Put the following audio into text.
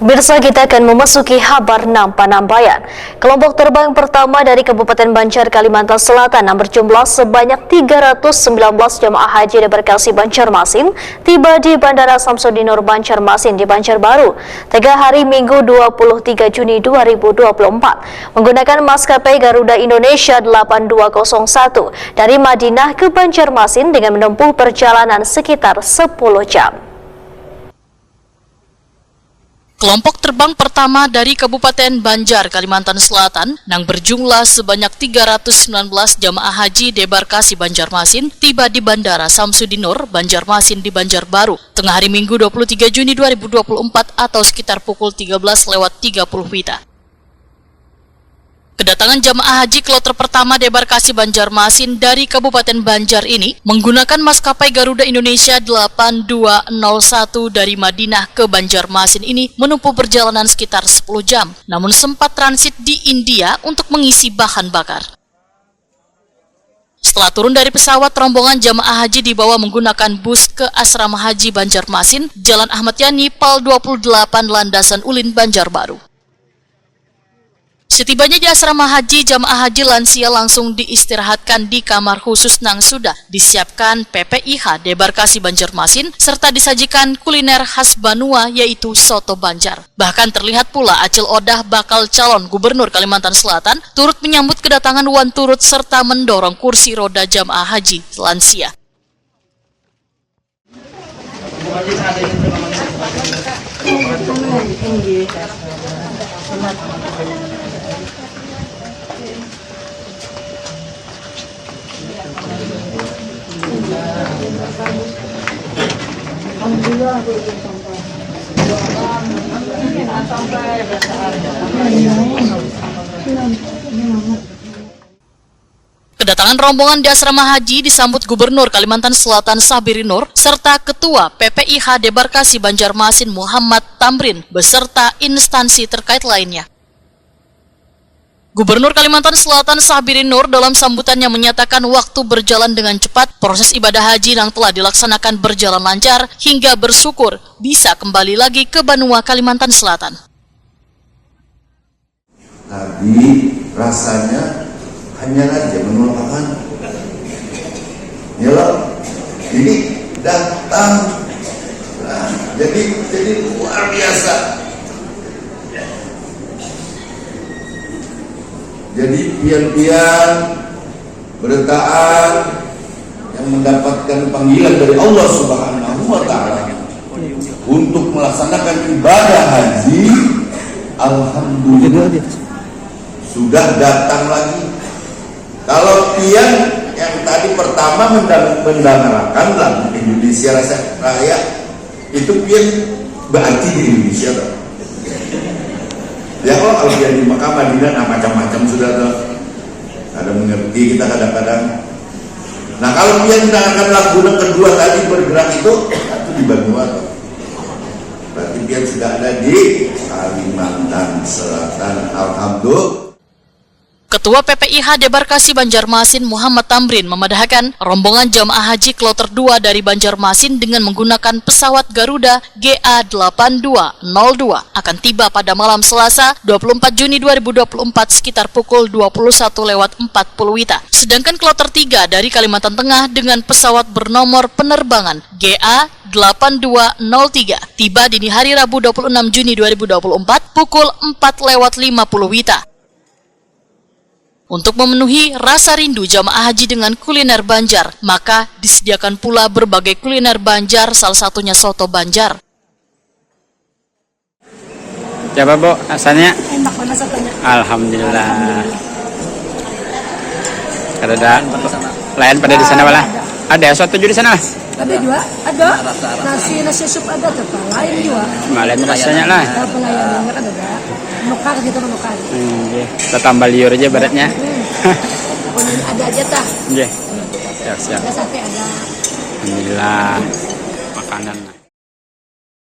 Pemirsa, kita akan memasuki kabar 6 Panambayan. Kelompok terbang pertama dari Kabupaten Banjar, Kalimantan Selatan yang berjumlah sebanyak 319 jemaah haji debarkasi Banjarmasin tiba di Bandara Samsudin Nur Banjarmasin di Banjarbaru tengah hari Minggu 23 Juni 2024 menggunakan maskapai Garuda Indonesia 8201 dari Madinah ke Banjarmasin dengan menempuh perjalanan sekitar 10 jam. Kelompok terbang pertama dari Kabupaten Banjar, Kalimantan Selatan yang berjumlah sebanyak 319 jamaah haji debarkasi Banjarmasin tiba di Bandara Samsudin Nur Banjarmasin di Banjarbaru tengah hari Minggu 23 Juni 2024 atau sekitar pukul 13:30 WITA. Kedatangan jamaah haji kloter pertama debarkasi Banjarmasin dari Kabupaten Banjar ini menggunakan maskapai Garuda Indonesia 8201 dari Madinah ke Banjarmasin ini menempuh perjalanan sekitar 10 jam, namun sempat transit di India untuk mengisi bahan bakar. Setelah turun dari pesawat, rombongan jamaah haji dibawa menggunakan bus ke Asrama Haji Banjarmasin, Jalan Ahmad Yani, Pal 28, Landasan Ulin, Banjarbaru. Setibanya di asrama haji, jamaah haji lansia langsung diistirahatkan di kamar khusus yang sudah disiapkan PPIH debarkasi Banjarmasin serta disajikan kuliner khas Banua yaitu soto Banjar. Bahkan terlihat pula Acil Odah bakal calon gubernur Kalimantan Selatan turut menyambut kedatangan Wan Turut serta mendorong kursi roda jamaah haji lansia. Kedatangan rombongan di asrama haji disambut Gubernur Kalimantan Selatan Sabiri Nur serta Ketua PPIH Debarkasi Banjarmasin Muhammad Tamrin beserta instansi terkait lainnya. Gubernur Kalimantan Selatan Sabiri Nur dalam sambutannya menyatakan waktu berjalan dengan cepat, proses ibadah haji yang telah dilaksanakan berjalan lancar hingga bersyukur bisa kembali lagi ke Banua, Kalimantan Selatan. Tadi rasanya hanya aja menolakkan. Ya ini datang. Nah, jadi luar biasa. Jadi pian-pian bertaan yang mendapatkan panggilan dari Allah Subhanahu wa Ta'ala untuk melaksanakan ibadah haji, alhamdulillah sudah datang lagi. Kalau pian yang tadi pertama mendamarakan lagu Indonesia Rasa Raya, itu pian berarti di Indonesia toh. Ya kalau dia di Mekah, Madinah, macam-macam sudah tuh. Ada mengerti kita kadang-kadang. Nah kalau dia mendengarkan lagu yang kedua tadi bergerak itu di Banua tuh. Berarti dia sudah ada di Kalimantan Selatan. Alhamdulillah. Ketua PPIH Debarkasi Banjarmasin Muhammad Tamrin memedahkan rombongan jamaah haji kloter 2 dari Banjarmasin dengan menggunakan pesawat Garuda GA8202 akan tiba pada malam Selasa 24 Juni 2024 sekitar pukul 21:40 WITA. Sedangkan kloter 3 dari Kalimantan Tengah dengan pesawat bernomor penerbangan GA8203 tiba dini hari Rabu 26 Juni 2024 pukul 4:50 WITA. Untuk memenuhi rasa rindu jamaah haji dengan kuliner Banjar, maka disediakan pula berbagai kuliner Banjar, salah satunya soto Banjar. Coba Bu, rasanya? Enak banget sotonya. Alhamdulillah. Ada lain pada di sana malah. Ada soto juga di sana? Ada juga, ada. Nasi sup ada, tapi lain juga. Lain rasanya lah. Pelayan ada. Menukar gitu menukar. Kita tambah liur aja baratnya. Ada aja tah. Siap. Ada sate ada. Alhamdulillah. Makanan.